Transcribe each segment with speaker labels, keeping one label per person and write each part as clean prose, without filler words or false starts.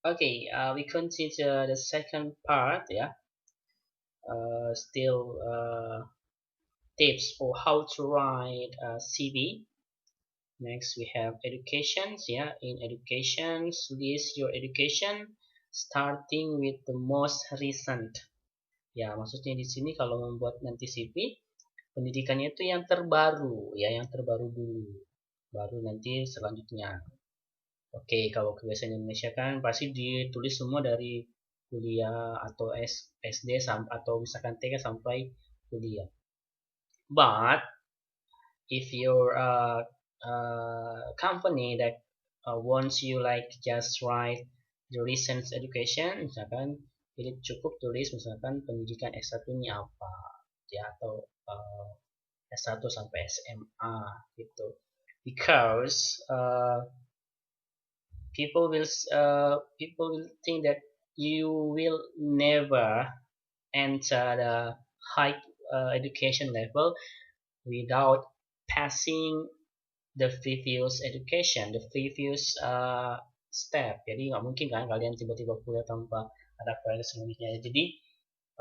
Speaker 1: Okay, we consider the second part, yeah. Still tips for how to write a CV. Next, we have educations, yeah. In educations, list your education starting with the most recent. Ya, maksudnya di sini kalau membuat nanti CV, pendidikannya itu yang terbaru, ya, yang terbaru dulu. Baru nanti selanjutnya. Oke, kalau kebiasaan Indonesia kan pasti ditulis semua dari kuliah atau SD atau misalkan TK sampai kuliah. But if your company that wants you like just write the recent education, misalkan jadi cukup tulis misalkan pendidikan S1-nya apa, ya, atau S1 sampai SMA gitu. Because people will think that you will never enter the high education level without passing the previous education, the previous step. Jadi nggak mungkin kan kalian tiba-tiba kuliah tanpa ada kualitas sebelumnya. Jadi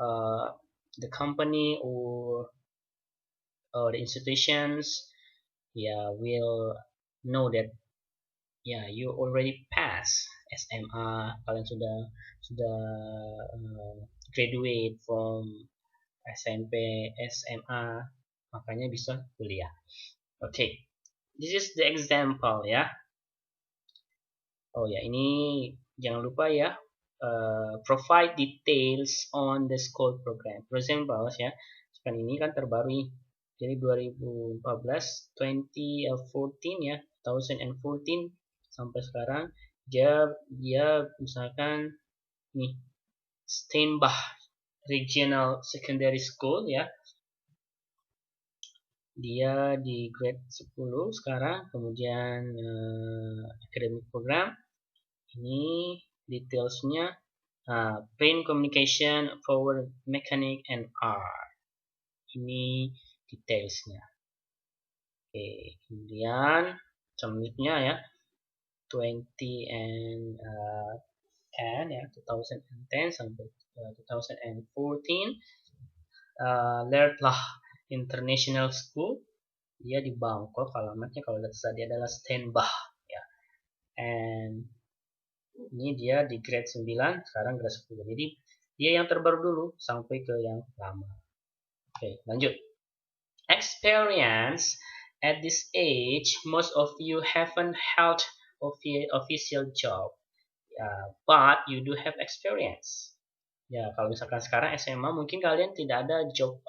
Speaker 1: uh, the company or the institutions, yeah, will know that, yeah, you already pass SMA, kalian sudah graduate from SMP, SMA, makanya bisa kuliah. Oke, okay. This is the example, ya. Oh ya, ini jangan lupa ya, provide details on the school program. For example, ya, kan ini kan terbaru nih. Jadi 2014, 2014 ya, 2014 sampai sekarang dia dia misalkan nih Steinbach Regional Secondary School, ya. Dia di grade 10 sekarang, kemudian academic program ini detailsnya, print communication, power mechanic and art. Ini detailsnya. Oke, kemudian selanjutnya ya, 20 and 10 ya, 2010 sampai 2014, Learnlah International School. Dia di Bangkok, alamatnya kalau tadi adalah Steinbach ya. And ini dia di grade 9, sekarang grade 10. Jadi dia yang terbaru dulu sampai ke yang lama. Oke, lanjut. Experience. At this age, most of you haven't held official job, but you do have experience. Ya, kalau misalkan sekarang SMA mungkin kalian tidak ada job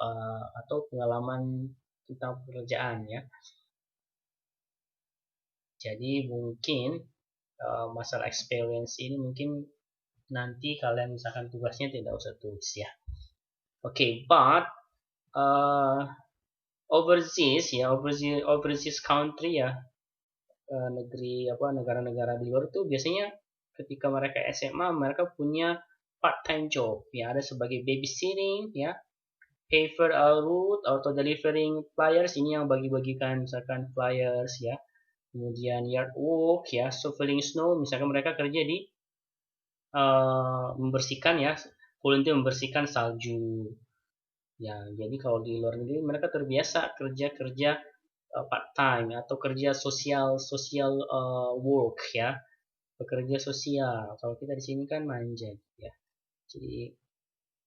Speaker 1: atau pengalaman tentang pekerjaan, ya. Jadi mungkin masalah experience ini mungkin nanti kalian misalkan tugasnya tidak usah tulis, ya. Oke, but uh, overseas country, ya, negara-negara di luar tuh biasanya ketika mereka SMA mereka punya part time job, ya, ada sebagai babysitting, ya, paper route atau delivering flyers, ini yang bagi-bagikan misalkan flyers, ya. Kemudian yard work, ya, shoveling snow, misalkan mereka kerja di membersihkan, ya, volunteer membersihkan salju. Ya, jadi kalau di luar negeri mereka terbiasa kerja-kerja part time atau kerja sosial work, ya, pekerja sosial. Kalau kita di sini kan manja, ya. Jadi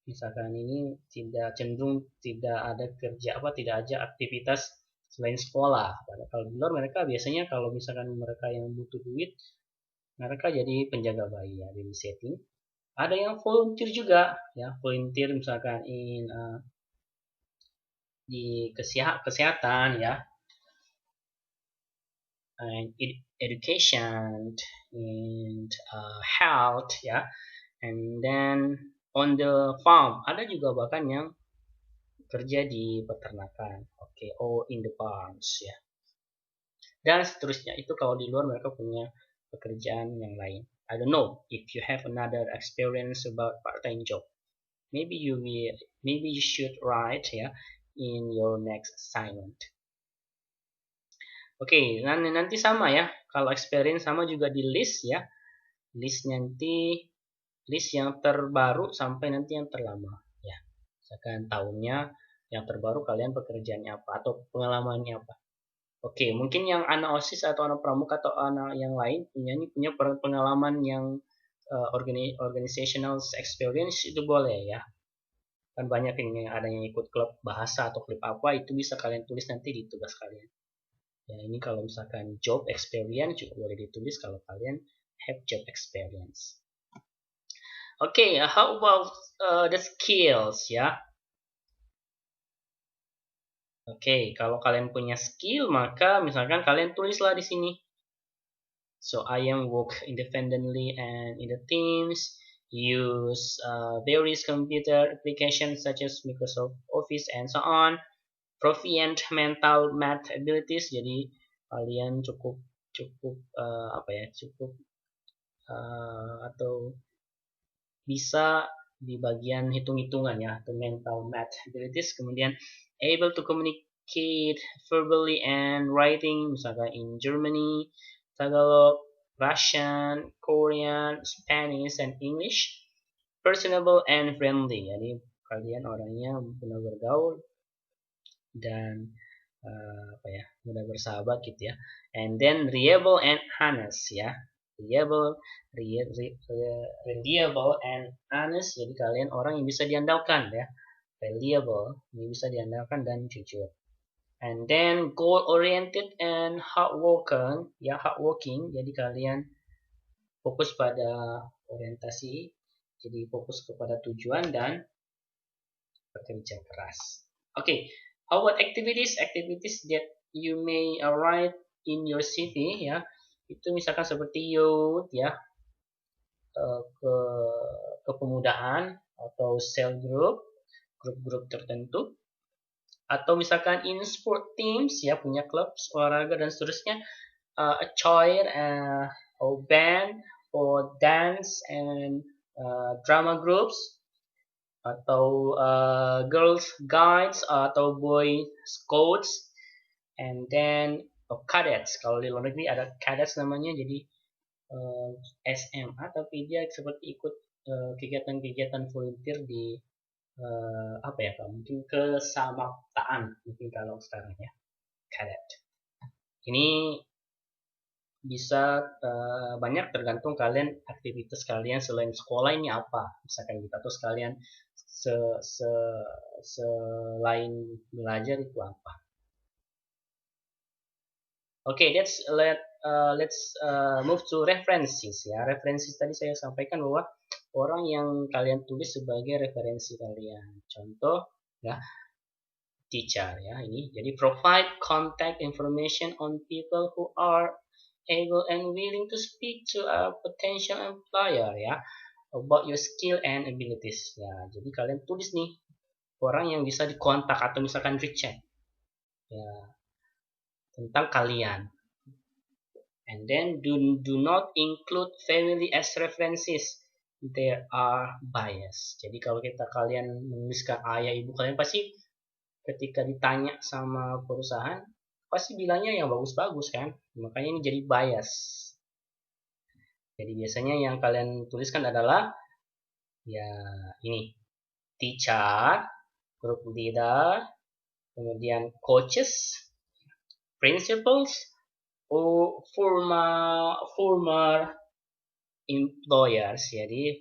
Speaker 1: misalkan ini tidak cenderung tidak ada kerja tidak ada aktivitas selain sekolah. Padahal kalau di luar mereka biasanya kalau misalkan mereka yang butuh duit, mereka jadi penjaga bayi, ya, babysitting. Ada yang volunteer juga, ya, volunteer misalkan di kesehatan, ya, and education and health, ya, and then on the farm ada juga bahkan yang kerja di peternakan, oke, or in the farms, ya, dan seterusnya. Itu kalau di luar mereka punya pekerjaan yang lain. I don't know if you have another experience about part-time job. Maybe you should write, ya, in your next assignment. Oke, nanti sama ya. Kalau experience sama juga di list, ya. list yang terbaru sampai nanti yang terlama ya. Misalkan tahunnya yang terbaru, kalian pekerjaannya apa atau pengalamannya apa. Oke, mungkin yang anak OSIS atau anak pramuka atau anak yang lain punya pengalaman yang organizational experience, itu boleh ya. Kan banyak yang ada yang ikut klub bahasa atau klub apa, itu bisa kalian tulis nanti di tugas kalian. Ya, ini kalau misalkan job experience juga boleh ditulis kalau kalian have job experience. Oke, how about the skills ya? Oke, kalau kalian punya skill, maka misalkan kalian tulislah di sini. So I am work independently and in the teams, use various computer applications such as Microsoft Office and so on. Proficient mental math abilities, jadi kalian cukup atau bisa di bagian hitung-hitungan ya, atau mental math abilities. Kemudian able to communicate verbally and writing, misalkan in Germany, Tagalog, Russian, Korean, Spanish, and English. Personable and friendly, jadi kalian orangnya mudah bergaul dan mudah bersahabat gitu ya. And then reliable and honest ya. Reliable and honest, jadi kalian orang yang bisa diandalkan ya. Reliable, yang bisa diandalkan dan jujur. And then goal oriented and hardworking ya, hardworking, jadi kalian fokus pada orientasi, jadi fokus kepada tujuan dan bekerja keras. Oke, how about activities that you may write in your CV ya. Itu misalkan seperti youth ya, kepemudaan atau cell group, grup-grup tertentu, atau misalkan in sport teams ya, punya klub olahraga dan seterusnya, a choir, or band, or dance and drama groups, atau girls guides atau boy scouts, and then cadets. Kalau di luar negeri ada cadets namanya, jadi SMA, tapi dia seperti ikut kegiatan-kegiatan volunteer di mungkin kesamaptaan mungkin kalau sekarang ya, cadet. Ini bisa banyak tergantung kalian, aktivitas kalian selain sekolah ini apa, misalkan gitu, atau sekalian selain belajar itu apa. Oke, let's move to references ya. References tadi saya sampaikan bahwa orang yang kalian tulis sebagai referensi kalian. Contoh ya, teacher ya, ini. Jadi provide contact information on people who are able and willing to speak to a potential employer ya, about your skill and abilities ya. Jadi kalian tulis nih orang yang bisa dikontak atau misalkan reach ya, tentang kalian. And then do not include family as references. There are bias. Jadi kalau kalian menuliskan ayah ibu kalian, pasti ketika ditanya sama perusahaan pasti bilangnya yang bagus-bagus kan. Makanya ini jadi bias. Jadi biasanya yang kalian tuliskan adalah ya ini, teacher, group leader, kemudian coaches, principals, former employers, jadi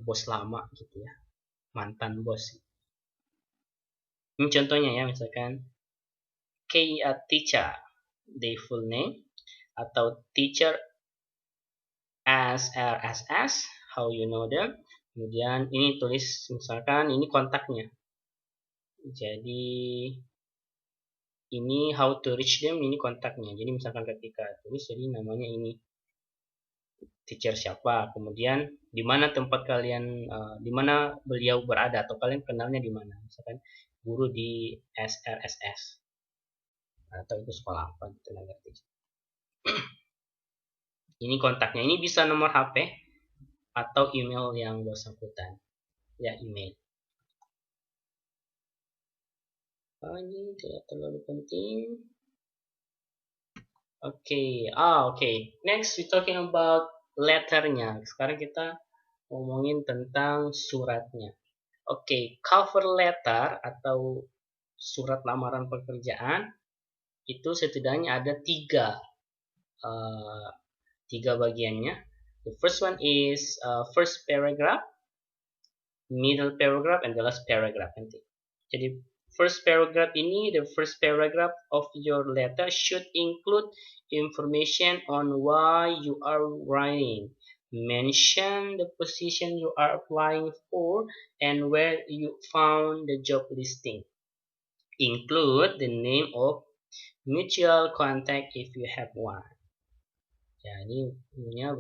Speaker 1: bos lama gitu ya, mantan bos. Ini contohnya ya, misalkan teacher, the full name, atau teacher as RSS, how you know them. Kemudian ini tulis misalkan ini kontaknya. Jadi ini how to reach them, ini kontaknya. Jadi misalkan ketika tulis, jadi namanya ini teacher siapa, kemudian di mana tempat kalian, di mana beliau berada atau kalian kenalnya di mana. Misalkan guru di SRSS atau itu sekolah apa gitu, nggak ngerti. Ini kontaknya, ini bisa nomor HP atau email yang bersangkutan ya, email. Ini tidak terlalu penting. Oke. Next we talking about letternya. Sekarang kita ngomongin tentang suratnya. Cover letter atau surat lamaran pekerjaan itu setidaknya ada uh, tiga bagiannya. The first one is first paragraph, middle paragraph, and the last paragraph nanti. Jadi first paragraph ini, the first paragraph of your letter should include information on why you are writing. Mention the position you are applying for and where you found the job listing. Include the name of mutual contact if you have one. Ya, ini punya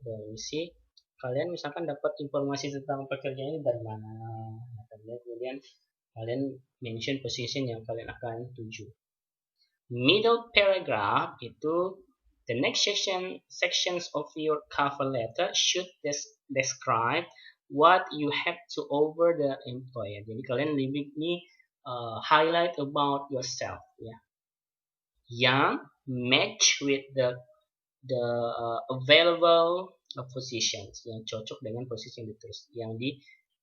Speaker 1: berisi kalian misalkan dapat informasi tentang pekerjaan ini dari mana. Nah, kemudian kalian mention position yang kalian akan tuju. Middle paragraph itu the next sections of your cover letter should describe what you have to offer the employer. Jadi kalian lebih ini highlight about yourself ya. Yang match with the available positions yang cocok dengan posisi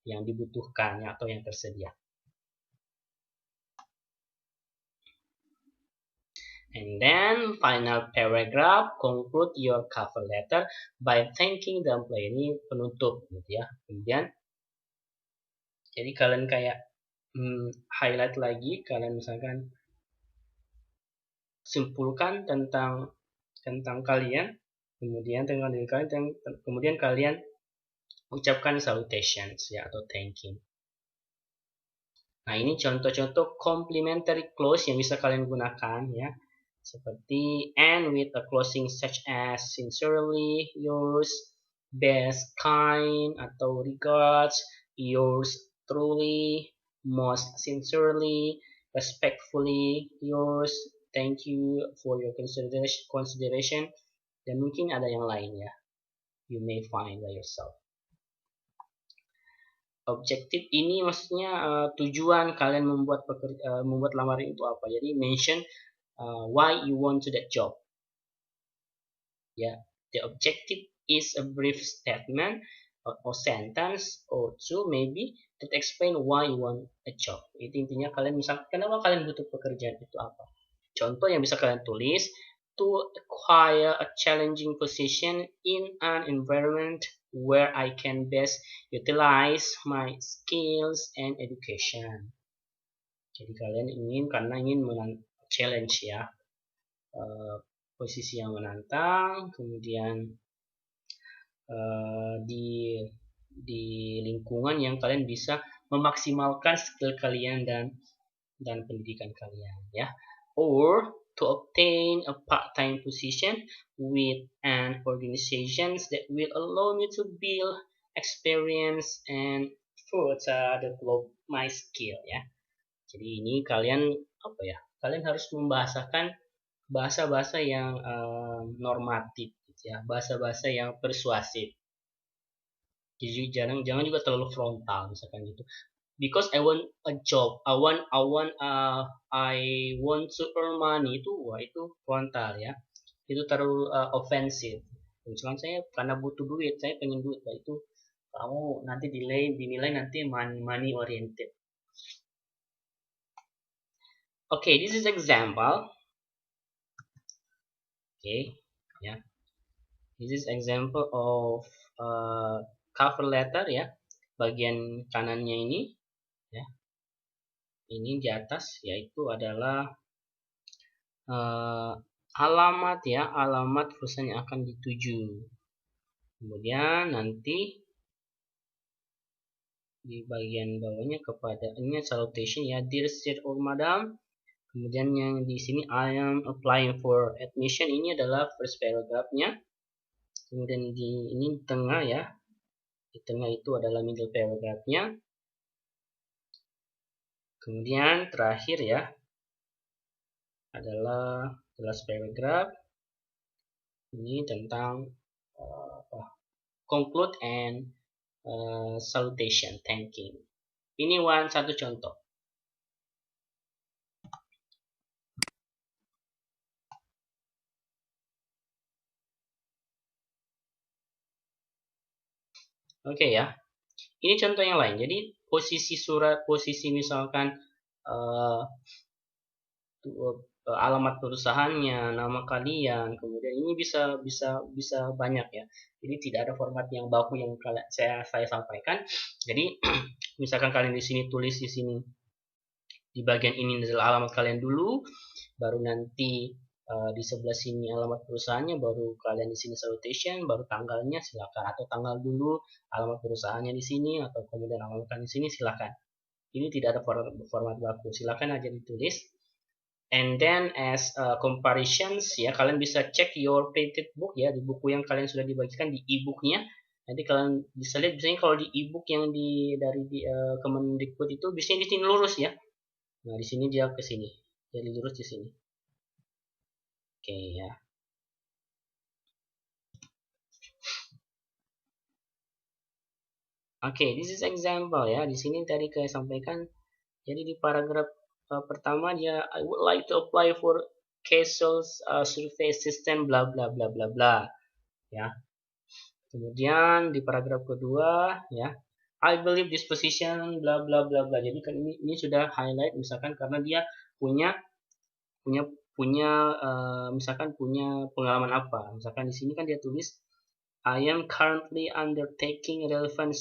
Speaker 1: yang dibutuhkan atau yang tersedia. And then final paragraph conclude your cover letter by thanking the employee. Ini penutup gitu ya. Kemudian jadi kalian kayak highlight lagi, kalian misalkan simpulkan tentang kalian, kemudian tentang diri kalian, kemudian kalian ucapkan salutations ya atau thanking. Nah, ini contoh-contoh complimentary clause yang bisa kalian gunakan ya. Seperti end with a closing such as sincerely yours, best kind atau regards, yours truly, most sincerely, respectfully yours, thank you for your consideration, dan mungkin ada yang lain ya. You may find by yourself. Objektif ini maksudnya tujuan kalian membuat lamaran itu apa. Jadi mention why you want to that job. Yeah, the objective is a brief statement or sentence or two maybe that explain why you want a job. Itu intinya kalian misal kenapa kalian butuh pekerjaan itu apa. Contoh yang bisa kalian tulis, to acquire a challenging position in an environment where I can best utilize my skills and education. Jadi kalian ingin challenge ya, posisi yang menantang, kemudian di lingkungan yang kalian bisa memaksimalkan skill kalian dan pendidikan kalian ya. Or to obtain a part-time position with an organization that will allow me to build experience and further develop my skill ya. Jadi ini kalian kalian harus membahasakan bahasa-bahasa yang normatif gitu ya, bahasa-bahasa yang persuasif. Jadi jangan juga terlalu frontal misalkan gitu. Because I want a job, I want to earn money, itu frontal ya, itu terlalu offensive. Misalkan saya karena butuh duit, saya pengen duit, itu kamu nanti dinilai nanti money oriented. This is example. Ya, this is example of cover letter ya, bagian kanannya ini ya. Ini di atas yaitu adalah alamat ya, alamat perusahaan yang akan dituju. Kemudian nanti di bagian bawahnya kepadanya salutation ya, dear sir or madam. Kemudian yang di sini I am applying for admission, ini adalah first paragraphnya. Kemudian ini di tengah ya, di tengah itu adalah middle paragraphnya. Kemudian terakhir ya adalah last paragraph. Ini tentang conclude and salutation, thanking. Ini satu contoh. Oke ya. Ini contoh yang lain. Jadi posisi surat, posisi misalkan uh, alamat perusahaannya, nama kalian, kemudian ini bisa banyak ya. Jadi tidak ada format yang baku yang saya sampaikan. Jadi misalkan kalian di sini tulis di sini di bagian ini adalah alamat kalian dulu, baru nanti di sebelah sini alamat perusahaannya, baru kalian di sini salutation, baru tanggalnya silakan, atau tanggal dulu, alamat perusahaannya di sini, atau kemudian alamat kalian di sini silakan. Ini tidak ada format baku, silakan aja ditulis. And then as comparisons ya, kalian bisa cek your printed book ya, di buku yang kalian sudah dibagikan di e-booknya. Nanti kalian bisa lihat, biasanya kalau di e-book yang dari Kemendikbud itu biasanya di sini lurus ya. Nah, di sini dia ke sini. Jadi lurus di sini. Oke ya. Oke, this is example ya. Di sini tadi saya sampaikan. Jadi di paragraf pertama dia I would like to apply for Casual's survey system bla bla bla bla bla ya. Kemudian di paragraf kedua ya, I believe this position bla bla bla bla. Jadi kan ini sudah highlight misalkan karena dia punya punya punya misalkan punya pengalaman apa. Misalkan di sini kan dia tulis I am currently undertaking relevant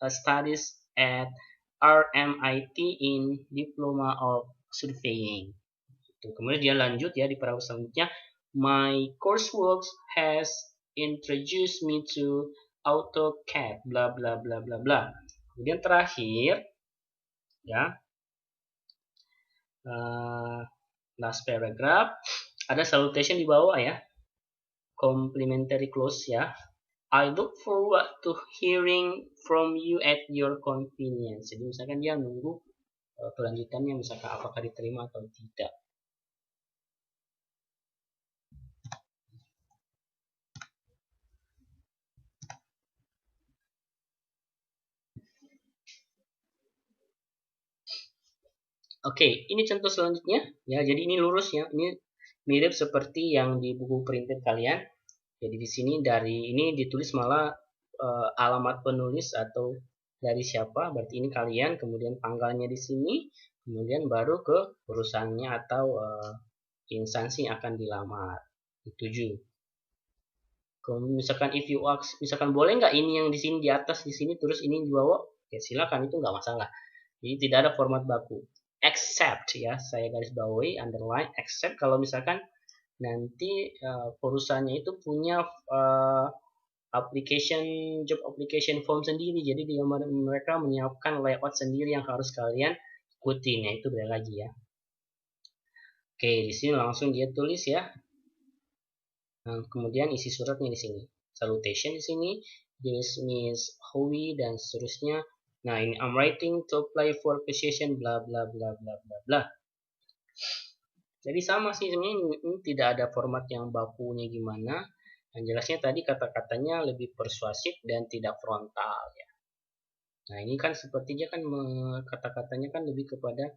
Speaker 1: studies at RMIT in Diploma of Surveying. Kemudian dia lanjut ya di paragraf selanjutnya, my coursework has introduced me to AutoCAD bla bla bla bla bla. Kemudian terakhir ya, last paragraph ada salutation di bawah ya, complimentary close ya. I look forward to hearing from you at your convenience. Jadi misalkan dia nunggu kelanjutannya, misalkan apakah diterima atau tidak. Oke, ini contoh selanjutnya ya. Jadi ini lurus ya. Ini mirip seperti yang di buku printed kalian. Jadi di sini dari ini ditulis malah alamat penulis atau dari siapa. Berarti ini kalian, kemudian tanggalnya di sini, kemudian baru ke perusahaannya atau instansi yang akan dilamar. Dituju. Kemudian misalkan if you ask, misalkan boleh nggak ini yang di sini di atas di sini terus ini di bawah, ya silakan, itu nggak masalah. Jadi tidak ada format baku. Except ya, saya garis bawahi underline except kalau misalkan nanti perusahaannya itu punya application job application form sendiri, jadi dia mereka menyiapkan layout sendiri yang harus kalian ikutin ya, itu beda lagi ya. Oke, di sini langsung dia tulis ya. Nah, kemudian isi suratnya di sini, salutation di sini, this Miss Howie dan seterusnya. Nah, ini I'm writing to apply for position bla bla bla bla bla bla. Jadi sama sih sebenarnya, ini tidak ada format yang bakunya gimana. Yang jelasnya tadi kata-katanya lebih persuasif dan tidak frontal ya. Nah, ini kan sepertinya kan kata-katanya kan lebih kepada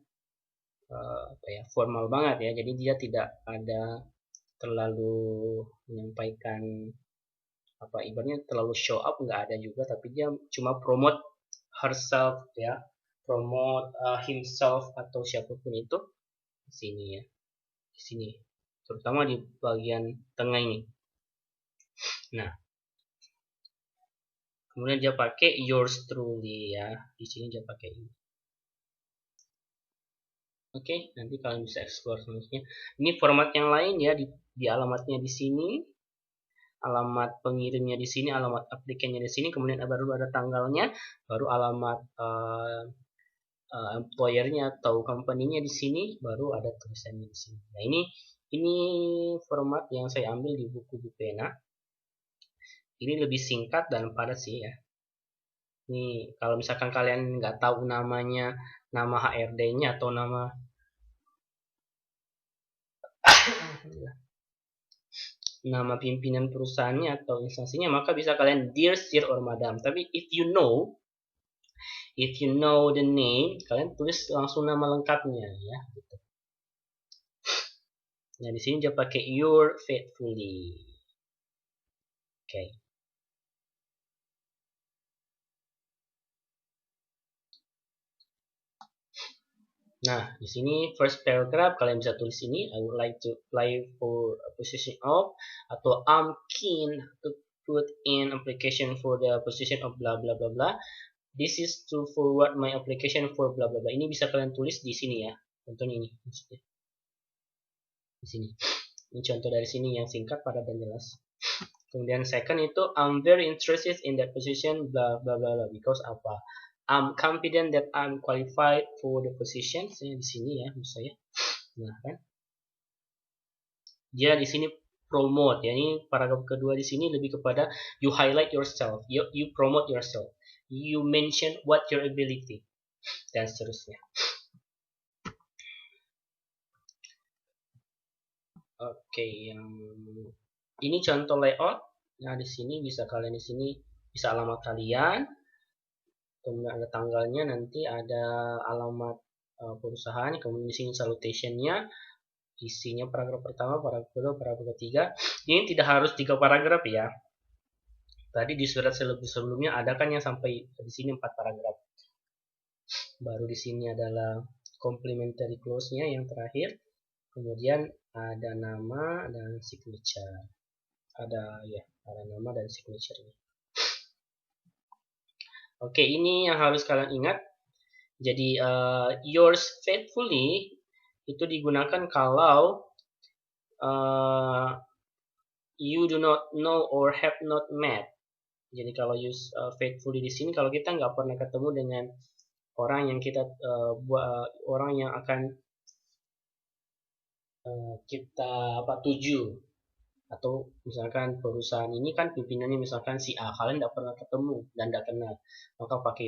Speaker 1: apa ya, formal banget ya. Jadi dia tidak ada terlalu menyampaikan apa ibaratnya terlalu show up, nggak ada juga, tapi dia cuma promote herself ya, promote himself atau siapapun itu di sini ya, di sini terutama di bagian tengah ini. Nah, kemudian dia pakai yours truly ya, di sini dia pakai ini. Oke, nanti kalian bisa explore selanjutnya. Ini format yang lain ya, di alamatnya di sini, alamat pengirimnya di sini, alamat aplikannya di sini, kemudian baru ada tanggalnya, baru alamat employernya atau company-nya di sini, baru ada tulisannya di sini. Nah, ini format yang saya ambil di buku Bupena. Ini lebih singkat dan padat sih ya. Ini kalau misalkan kalian nggak tahu namanya, nama HRD-nya atau nama pimpinan perusahaannya atau instansinya, maka bisa kalian dear sir or madam. Tapi if you know the name, kalian tulis langsung nama lengkapnya ya gitu. Nah, di sini dia pakai your faithfully. Oke. Nah, di sini first paragraph kalian bisa tulis ini, I would like to apply for a position of, atau I'm keen to put in application for the position of bla bla bla bla. This is to forward my application for bla bla bla. Ini bisa kalian tulis di sini ya. Contohnya ini, di sini. Ini contoh dari sini yang singkat, padat dan jelas. Kemudian second itu I'm very interested in that position bla bla bla because apa? I'm confident that I'm qualified for the position. Saya di sini ya, menurut saya. Nah, kan? Dia di sini promote ya. Ini paragraf kedua di sini lebih kepada you highlight yourself, you promote yourself. You mention what your ability dan seterusnya. Oke, yang ini contoh layout. Nah, di sini bisa kalian di sini bisa alamat kalian, kemudian ada tanggalnya, nanti ada alamat perusahaan, kemudian di sini salutationnya, isinya paragraf pertama, paragraf kedua, paragraf ketiga. Ini tidak harus 3 paragraf ya. Tadi di surat sebelumnya ada kan yang sampai di sini 4 paragraf. Baru di sini adalah complementary clause-nya yang terakhir. Kemudian ada nama dan signature. Ada nama dan signature-nya. Oke, ini yang harus kalian ingat. Jadi yours faithfully itu digunakan kalau you do not know or have not met. Jadi kalau use faithfully di sini kalau kita nggak pernah ketemu dengan orang yang kita orang yang akan kita tuju, atau misalkan perusahaan ini kan pimpinannya misalkan si A, kalian tidak pernah ketemu dan tidak kenal, maka pakai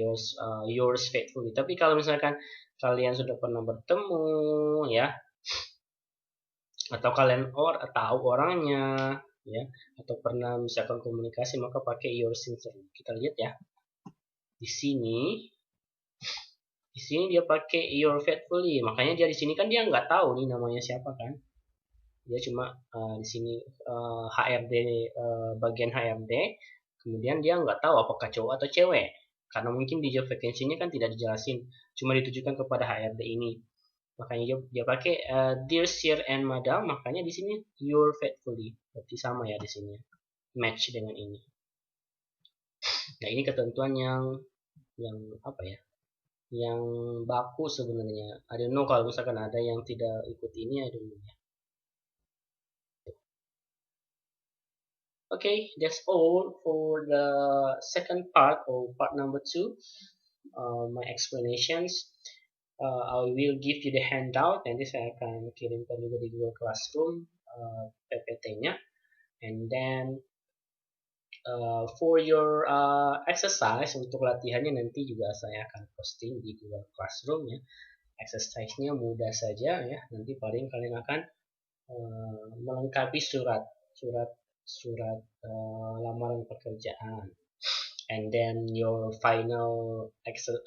Speaker 1: yours faithfully. Tapi kalau misalkan kalian sudah pernah bertemu ya, atau kalian tahu orangnya ya, atau pernah misalkan komunikasi, maka pakai yours sincerely. Kita lihat ya di sini. Di sini dia pakai your faithfully, makanya dia di sini kan dia nggak tahu nih namanya siapa kan. Dia cuma di sini HRD, bagian HRD, kemudian dia nggak tahu apakah cowok atau cewek karena mungkin di job vacancy-nya kan tidak dijelasin, cuma ditujukan kepada HRD ini, makanya dia pakai dear sir and madam, makanya di sini your faithfully, berarti sama ya di sini, match dengan ini. Nah, ini ketentuan yang apa ya, yang baku sebenarnya. I don't know kalau misalkan ada yang tidak ikut ini, I don't know ya. Okay, that's all for the second part, or part number 2, my explanations. I will give you the handout, nanti saya akan kirimkan juga di Google Classroom PPT-nya, and then for your exercise, untuk latihannya nanti juga saya akan posting di Google Classroom ya. Exercise-nya mudah saja ya, nanti paling kalian akan melengkapi surat lamaran pekerjaan, and then your final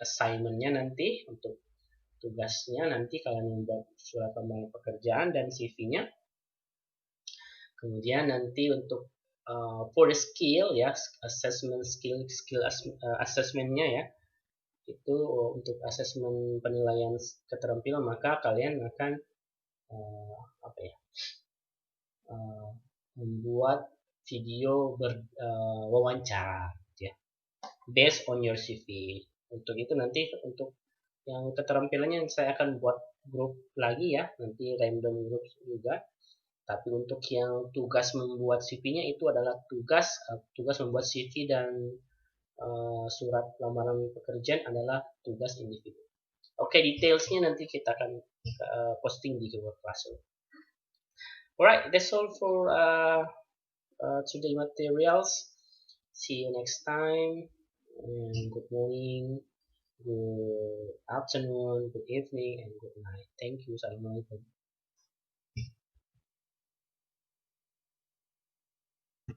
Speaker 1: assignment-nya nanti, untuk tugasnya nanti kalian membuat surat lamaran pekerjaan dan CV-nya. Kemudian nanti untuk for the skill ya, assessment skill assessment-nya ya, itu untuk asesmen penilaian keterampilan, maka kalian akan membuat video wawancara ya, based on your CV. Untuk itu nanti untuk yang keterampilannya saya akan buat grup lagi ya, nanti random group juga. Tapi untuk yang tugas membuat CV-nya itu adalah tugas membuat CV dan surat lamaran pekerjaan adalah tugas individu. Oke, detailsnya nanti kita akan posting di Google Classroom. Alright, that's all for today materials. See you next time. And good morning, good afternoon, good evening, and good night. Thank you. Assalamualaikum.